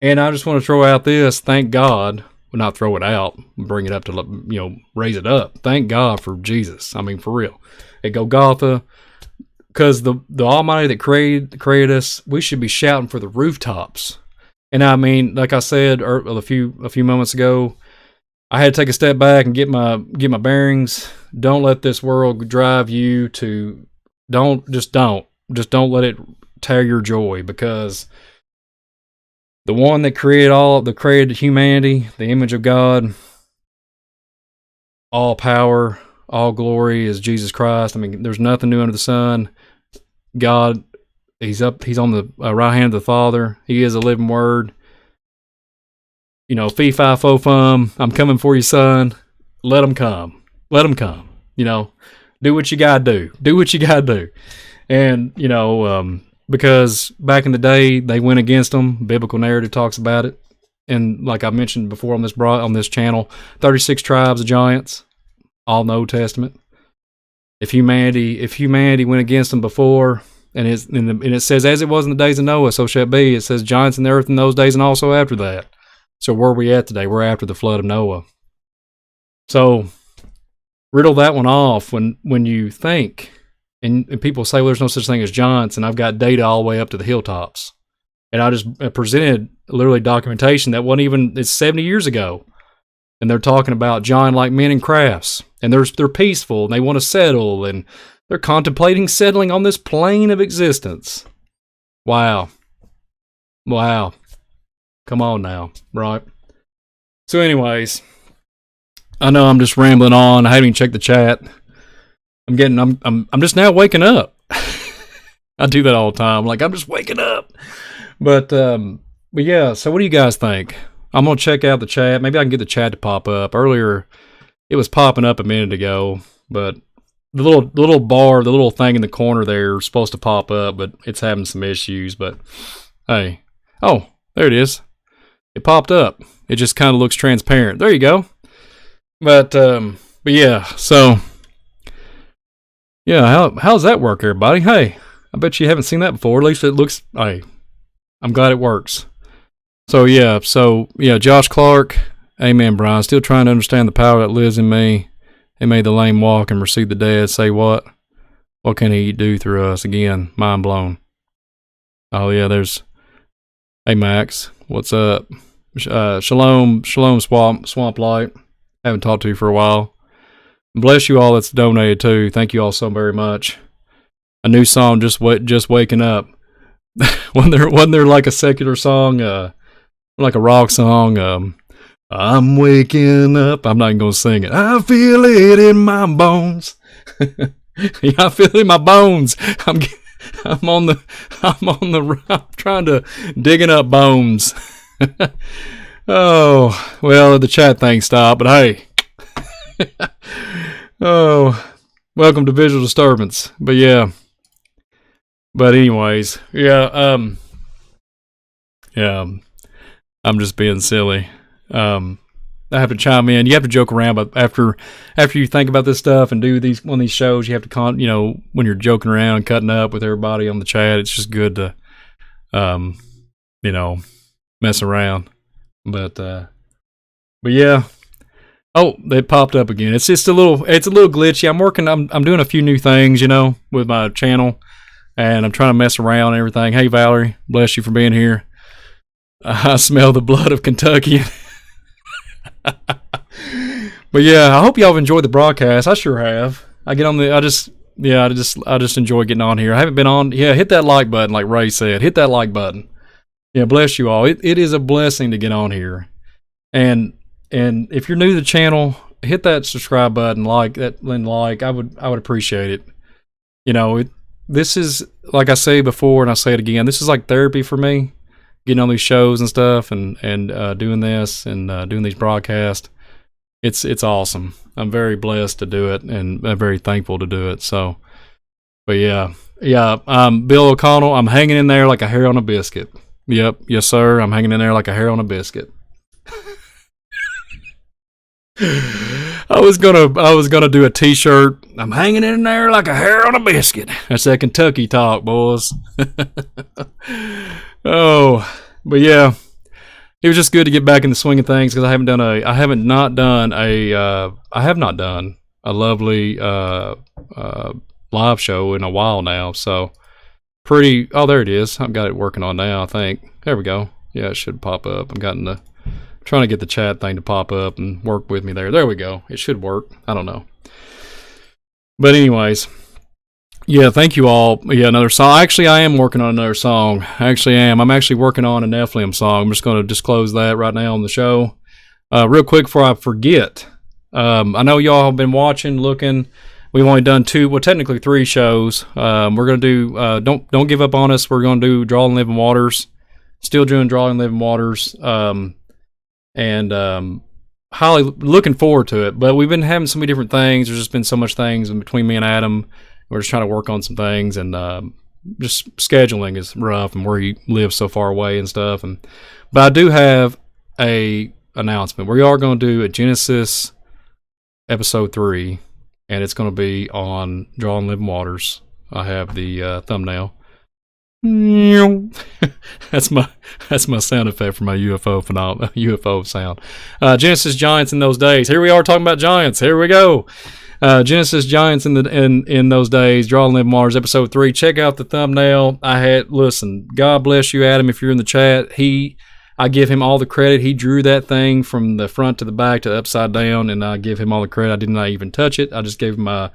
And I just want to throw out this, thank God, well, not throw it out, bring it up to, raise it up. Thank God for Jesus. I mean, for real. At Golgotha, because the Almighty that created us, we should be shouting for the rooftops. And I mean, like I said a few moments ago, I had to take a step back and get my bearings. Don't let this world drive you to. Don't let it tear your joy, because the one that created humanity, the image of God, all power, all glory is Jesus Christ. I mean, there's nothing new under the sun. God. He's on the right hand of the Father. He is a living word. Fee, fi, fo, fum. I'm coming for you, son. Let him come. Let him come. Do what you gotta do. Do what you gotta do. And, because back in the day, they went against them. Biblical narrative talks about it. And like I mentioned before on this channel, 36 tribes of giants, all in the Old Testament. If humanity went against them before, and it says, as it was in the days of Noah, so shall it be. It says, giants in the earth in those days and also after that. So where are we at today? We're after the flood of Noah. So riddle that one off when you think, and people say, well, there's no such thing as giants, and I've got data all the way up to the hilltops. And I just presented literally documentation that wasn't even, it's 70 years ago. And they're talking about giant-like men and crafts. And they're peaceful, and they want to settle, and they're contemplating settling on this plane of existence. Wow. Come on now, right? So anyways, I know I'm just rambling on. I haven't even checked the chat. I'm just now waking up. I do that all the time. Like, I'm just waking up. But yeah, so what do you guys think? I'm going to check out the chat. Maybe I can get the chat to pop up. Earlier, it was popping up a minute ago, but the little bar, the little thing in the corner there is supposed to pop up, but it's having some issues. But hey, oh, there it is. It popped up. It just kind of looks transparent. There you go. But yeah, so yeah, how's that work, everybody? Hey, I bet you haven't seen that before. At least it looks. Hey, I'm glad it works. So yeah, Josh Clark. Amen, Brian. Still trying to understand the power that lives in me. He made the lame walk and received the dead. Say what? What can he do through us? Again, mind blown. Oh yeah, there's. Hey Max, what's up? Shalom, Swamp Light. Haven't talked to you for a while. Bless you all that's donated too. Thank you all so very much. A new song, just waking up. wasn't there like a secular song, like a rock song? I'm waking up. I'm not even gonna sing it. I feel it in my bones. Yeah, I feel it in my bones. I'm trying to digging up bones. Oh, well, the chat thing stopped, but hey. Oh, welcome to Visual Disturbance. But yeah. But anyways, yeah, I'm just being silly. I have to chime in. You have to joke around, but after you think about this stuff and do one of these shows, you have to when you're joking around and cutting up with everybody on the chat, it's just good to mess around. But yeah. Oh, they popped up again. It's just a little glitchy. I'm doing a few new things, with my channel, and I'm trying to mess around and everything. Hey Valerie, bless you for being here. I smell the blood of Kentucky. But yeah, I hope y'all have enjoyed the broadcast. I sure have. I just enjoy getting on here. I haven't been on. Yeah, hit that like button, like Ray said. Hit that like button. Yeah, bless you all. It is a blessing to get on here. And if you're new to the channel, hit that subscribe button, like that, and I would appreciate it. This is, like I say before, and I say it again, this is like therapy for me. Getting on these shows and stuff, and doing this and doing these broadcasts, it's awesome. I'm very blessed to do it, and I'm very thankful to do it. So, but yeah. Bill O'Connell, I'm hanging in there like a hair on a biscuit. Yep, yes sir, I'm hanging in there like a hair on a biscuit. I was gonna do a T-shirt. I'm hanging in there like a hair on a biscuit. That's that Kentucky talk, boys. Oh, but yeah, it was just good to get back in the swing of things because I have not done a lovely live show in a while now. So oh, there it is. I've got it working on now. I think there we go. Yeah, it should pop up. Trying to get the chat thing to pop up and work with me there. There we go. It should work. I don't know. But anyways, yeah, thank you all. Yeah, another song. Actually, I am working on another song. I actually am. I'm actually working on a Nephilim song. I'm just going to disclose that right now on the show. Real quick before I forget. I know y'all have been watching, looking. We've only done technically 3 shows. We're going to do, don't give up on us. We're going to do Drawing Living Waters. Still doing Drawing Living Waters. And highly looking forward to it. But we've been having so many different things. There's just been so much things in between me and Adam. We're just trying to work on some things, and just scheduling is rough, and where he lives so far away and stuff. But I do have a announcement. We are going to do a Genesis episode 3, and it's going to be on Drawing Living Waters. I have the thumbnail. That's my sound effect for my UFO sound. Genesis Giants in those days. Here we are talking about giants. Here we go. Genesis Giants in those days. Drawing Living Waters episode 3. Check out the thumbnail. Listen. God bless you, Adam. If you're in the chat, I give him all the credit. He drew that thing from the front to the back to upside down, and I give him all the credit. I did not even touch it. I just gave him my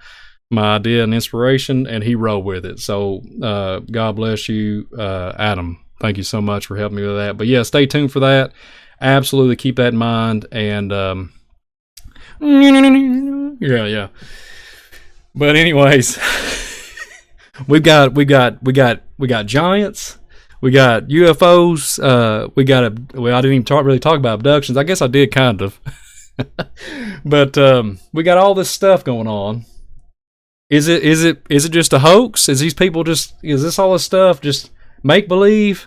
idea and inspiration, and he rolled with it. So God bless you, Adam. Thank you so much for helping me with that. But yeah, stay tuned for that. Absolutely keep that in mind. And yeah. But anyways, we got giants. We got UFOs. I didn't even really talk about abductions. I guess I did kind of. But we got all this stuff going on. Is it just a hoax? Is this all this stuff just make believe,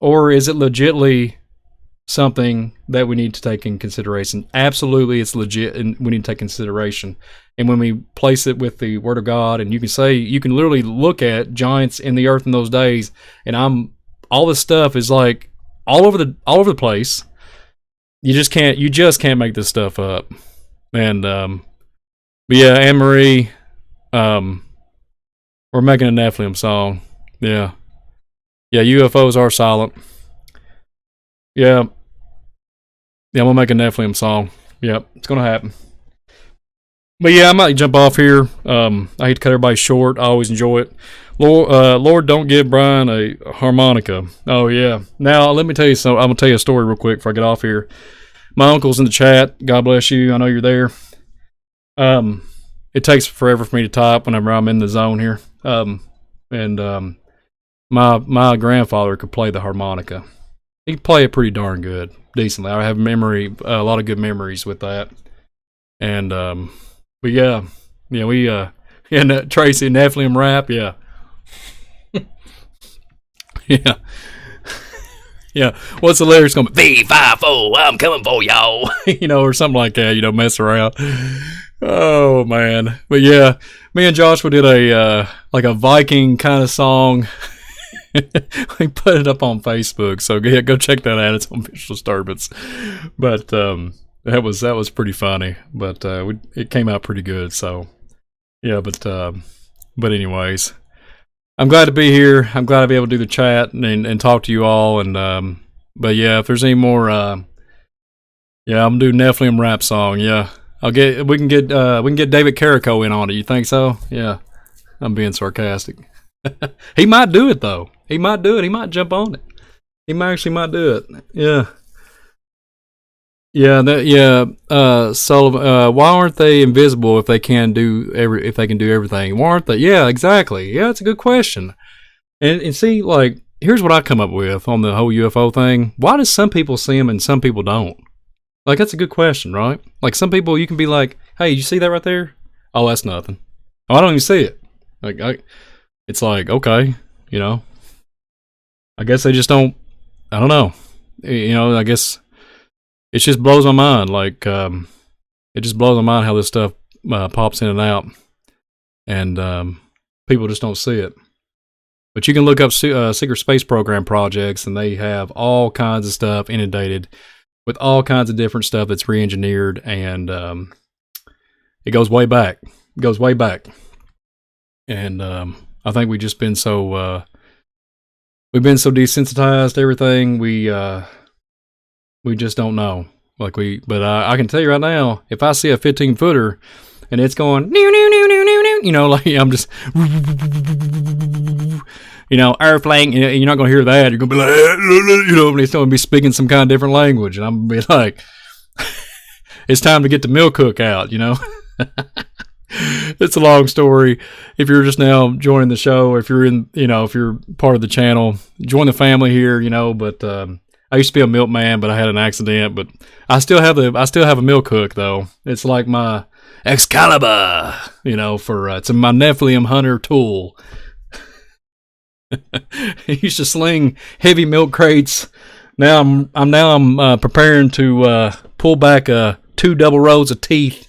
or is it legitly something that we need to take in consideration? Absolutely, it's legit, and we need to take consideration. And when we place it with the Word of God, and you can literally look at giants in the earth in those days, and all this stuff is like all over the place. You just can't make this stuff up. And But yeah, Anne Marie, we're making a Nephilim song. Yeah. Yeah, UFOs are silent. Yeah. Yeah, we'll make a Nephilim song. Yep, it's gonna happen. But yeah, I might jump off here. I hate to cut everybody short. I always enjoy it. Lord, don't give Brian a harmonica. Oh yeah. Now let me tell you something. I'm gonna tell you a story real quick before I get off here. My uncle's in the chat. God bless you. I know you're there. It takes forever for me to type whenever I'm in the zone here. My grandfather could play the harmonica. He could play it pretty darn good, decently. I have a lot of good memories with that. And but yeah, we Tracy Nephilim rap, yeah. Yeah. Yeah. What's the lyrics gonna be? V5-4, I'm coming for y'all. Or something like that, mess around. Oh man. But yeah, me and Joshua did a Viking kind of song. We put it up on Facebook, so yeah, go check that out. It's on Visual Disturbance. But that was pretty funny. But it came out pretty good. So yeah, but anyways, I'm glad to be here. I'm glad to be able to do the chat and talk to you all. And but yeah, if there's any more, I'm gonna do Nephilim rap song. Yeah, we can get David Carrico in on it. You think so? Yeah, I'm being sarcastic. He might do it though. He might do it. He might jump on it. He might do it. Yeah. Yeah. Sullivan. Why aren't they invisible if they can do everything? Why aren't they? Yeah, exactly. Yeah, it's a good question. And see, like, here's what I come up with on the whole UFO thing. Why do some people see them and some people don't? Like, that's a good question, right? Like, some people you can be like, "Hey, you see that right there? Oh, that's nothing. Oh, I don't even see it." It's like, okay, I guess they just don't. I don't know. I guess it just blows my mind. Like, it just blows my mind how this stuff pops in and out, and people just don't see it. But you can look up secret space program projects, and they have all kinds of stuff inundated with all kinds of different stuff that's re-engineered, and it goes way back. And I think we've just been so desensitized to everything. We just don't know. But I can tell you right now, if I see a 15-footer and it's going, like I'm just, airplane, you're not going to hear that. You're going to be like, and it's going to be speaking some kind of different language. And I'm going to be like, it's time to get the milk cook out, It's a long story. If you're just now joining the show, if you're if you're part of the channel, join the family here, But I used to be a milkman, but I had an accident. But I still have a milk hook though. It's like my Excalibur, it's my Nephilim hunter tool. I used to sling heavy milk crates. Now I'm preparing to pull back 2 double rows of teeth.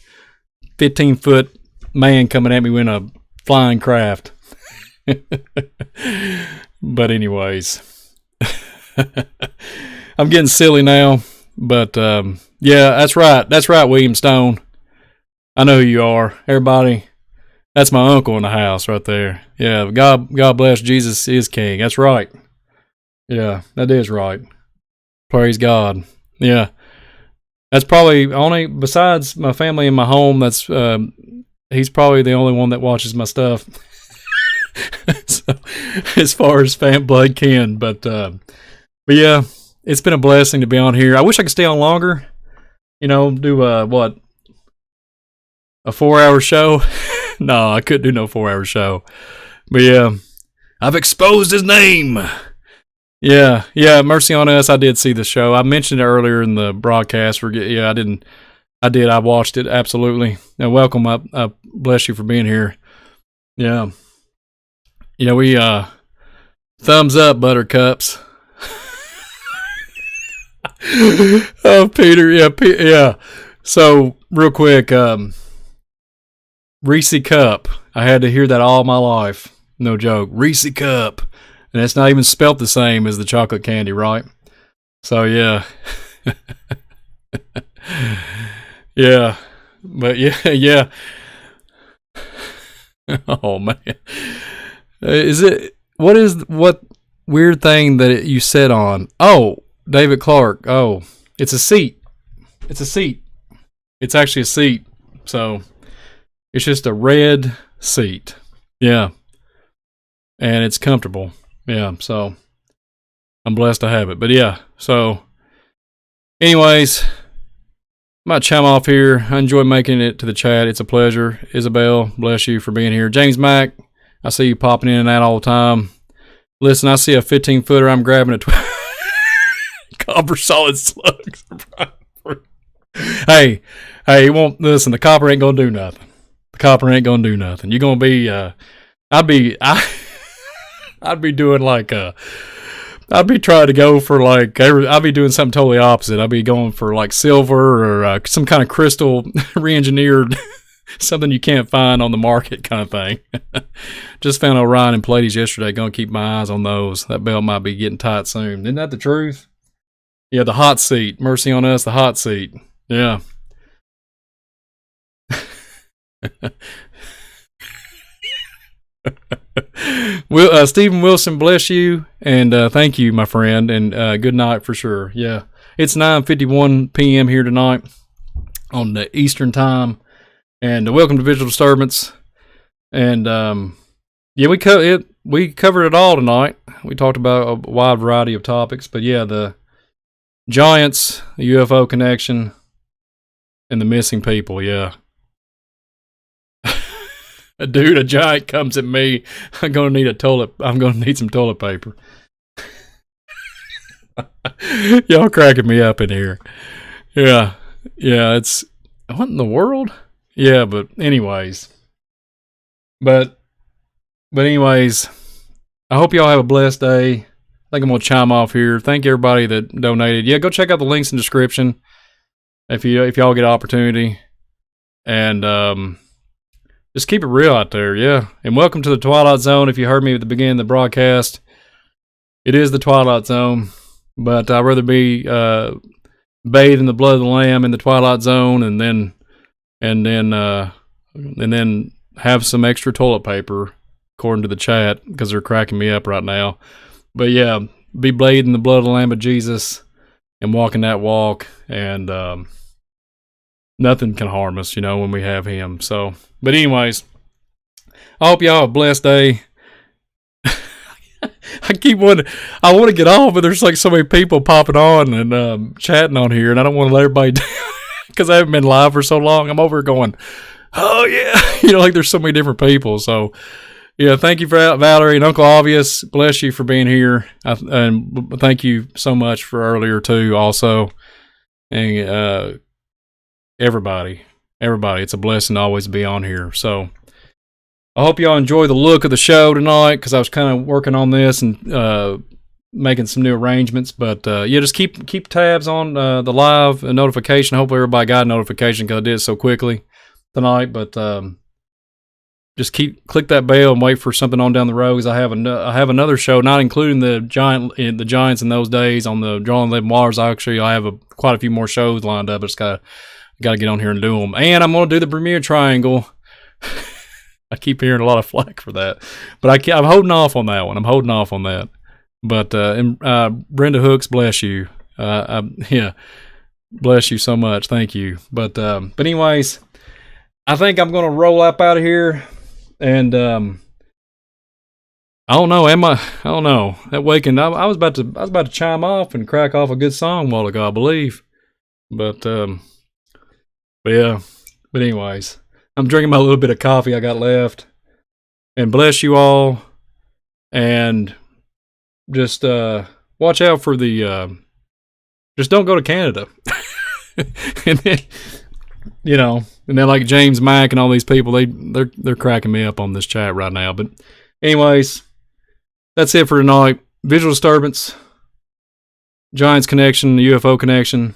15-foot man coming at me in a flying craft. But anyways, I'm getting silly now. But yeah, that's right, William Stone. I know who you are, everybody. That's my uncle in the house right there. Yeah, God bless, Jesus is King. That's right. Yeah, that is right. Praise God. Yeah. That's probably only, besides my family and my home, that's he's probably the only one that watches my stuff. So, as far as blood kin, but yeah, it's been a blessing to be on here. I wish I could stay on longer. Do a 4-hour show. No, I couldn't do no 4-hour show. But yeah, I've exposed his name. Yeah, mercy on us. I did see the show. I mentioned it earlier in the broadcast. I did. I watched it, absolutely. And welcome. I bless you for being here. Yeah. We, thumbs up, buttercups. Oh, Peter. Yeah. So, real quick, Reese Cup. I had to hear that all my life. No joke. Reese Cup. And it's not even spelt the same as the chocolate candy, right? So, yeah. Yeah. But, yeah. Oh man, what weird thing that you sit on? Oh, David Clark. Oh, it's a seat. It's a seat. It's actually a seat. So it's just a red seat. Yeah, and it's comfortable. Yeah, so I'm blessed to have it. But yeah, so anyways, I might chime off here. I enjoy making it to the chat. It's a pleasure. Isabel, bless you for being here. James Mack, I see you popping in and out all the time. Listen, I see a 15-footer. I'm grabbing a copper solid slugs. hey, you won't listen. The copper ain't gonna do nothing. The copper ain't gonna do nothing. You're gonna be. I'd be doing like I'd be trying to go for like, I'd be doing something totally opposite. I'd be going for like silver or some kind of crystal re-engineered, something you can't find on the market kind of thing. Just found Orion and Pleiades yesterday. Going to keep my eyes on those. That belt might be getting tight soon. Isn't that the truth? Yeah, the hot seat. Mercy on us, the hot seat. Yeah. Stephen Wilson, bless you, and thank you, my friend, and good night for sure. Yeah, it's 9:51 p.m. here tonight on the Eastern time, and welcome to Visual Disturbance. And yeah, we covered it all tonight. We talked about a wide variety of topics, but yeah, the giants, the UFO connection, and the missing people. Yeah. Dude, a giant comes at me. I'm gonna need some toilet paper. Y'all cracking me up in here. Yeah. It's what in the world? Yeah, but anyways. But anyways, I hope y'all have a blessed day. I think I'm gonna chime off here. Thank everybody that donated. Yeah, go check out the links in the description if y'all get an opportunity. And just keep it real out there, yeah. And welcome to the Twilight Zone. If you heard me at the beginning of the broadcast, it is the Twilight Zone. But I'd rather be bathed in the blood of the Lamb in the Twilight Zone, and then have some extra toilet paper, according to the chat, because they're cracking me up right now. But yeah, be bathed in the blood of the Lamb of Jesus, and walking that walk, and nothing can harm us, when we have Him. So. But anyways, I hope y'all have a blessed day. I keep wanting, I want to get off, but there's like so many people popping on and chatting on here, and I don't want to let everybody down because I haven't been live for so long. I'm over here going, oh yeah, like there's so many different people. So yeah, thank you for that, Valerie and Uncle Obvious. Bless you for being here, and thank you so much for earlier too, also, and everybody. It's a blessing to always be on here. So I hope y'all enjoy the look of the show tonight, because I was kind of working on this and making some new arrangements. But yeah, just keep tabs on the live notification. Hopefully everybody got a notification because I did it so quickly tonight. But just click that bell and wait for something on down the road, because I have another show, not including the Giants in those days on the Drawing Living Waters. I have quite a few more shows lined up. I just got to get on here and do them. And I'm going to do the Bermuda Triangle. I keep hearing a lot of flack for that. But I'm holding off on that one. But Brenda Hooks, bless you. Yeah, bless you so much. Thank you. But anyways, I think I'm going to roll up out of here. And I don't know. I don't know. That waking, I was about to chime off and crack off a good song a while ago, I believe. But yeah. But anyways, I'm drinking my little bit of coffee I got left. And bless you all. And just watch out for the just don't go to Canada. And then and then like James Mack and all these people, they're cracking me up on this chat right now. But anyways, that's it for tonight. Visual Disturbance, Giants connection, the UFO connection,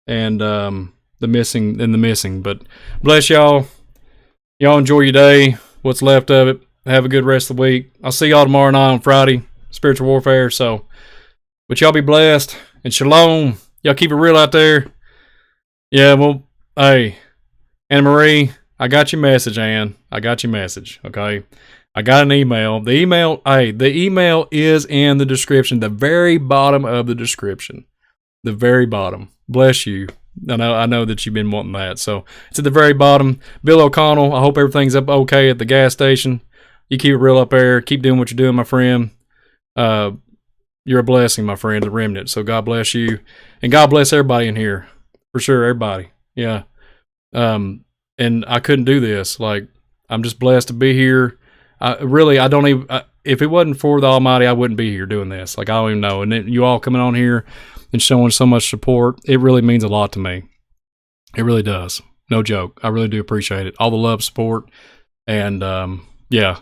and the missing. But bless y'all. Y'all enjoy your day, what's left of it. Have a good rest of the week. I'll see y'all tomorrow night on Friday, Spiritual Warfare. So, but y'all be blessed, and shalom. Y'all keep it real out there. Yeah, well, hey, Anna Marie, I got your message, Ann. I got your message. Okay. I got an email. The email is in the description, the very bottom of the description. The very bottom. Bless you. I know that you've been wanting that. So it's at the very bottom. Bill O'Connell, I hope everything's up okay at the gas station. You keep it real up there. Keep doing what you're doing, my friend. You're a blessing, my friend, the remnant. So God bless you. And God bless everybody in here. For sure, everybody. Yeah. And I couldn't do this. Like, I'm just blessed to be here. I don't even, if it wasn't for the Almighty, I wouldn't be here doing this. Like, I don't even know. And then you all coming on here and showing so much support, it really means a lot to me. It really does. No joke. I really do appreciate it. All the love, support, and yeah.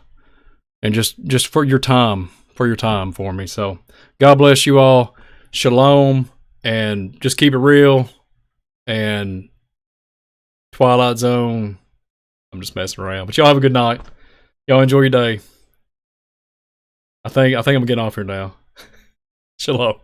And just for your time for me. So God bless you all. Shalom. And just keep it real. And Twilight Zone. I'm just messing around. But y'all have a good night. Y'all enjoy your day. I think I'm getting off here now. Shalom.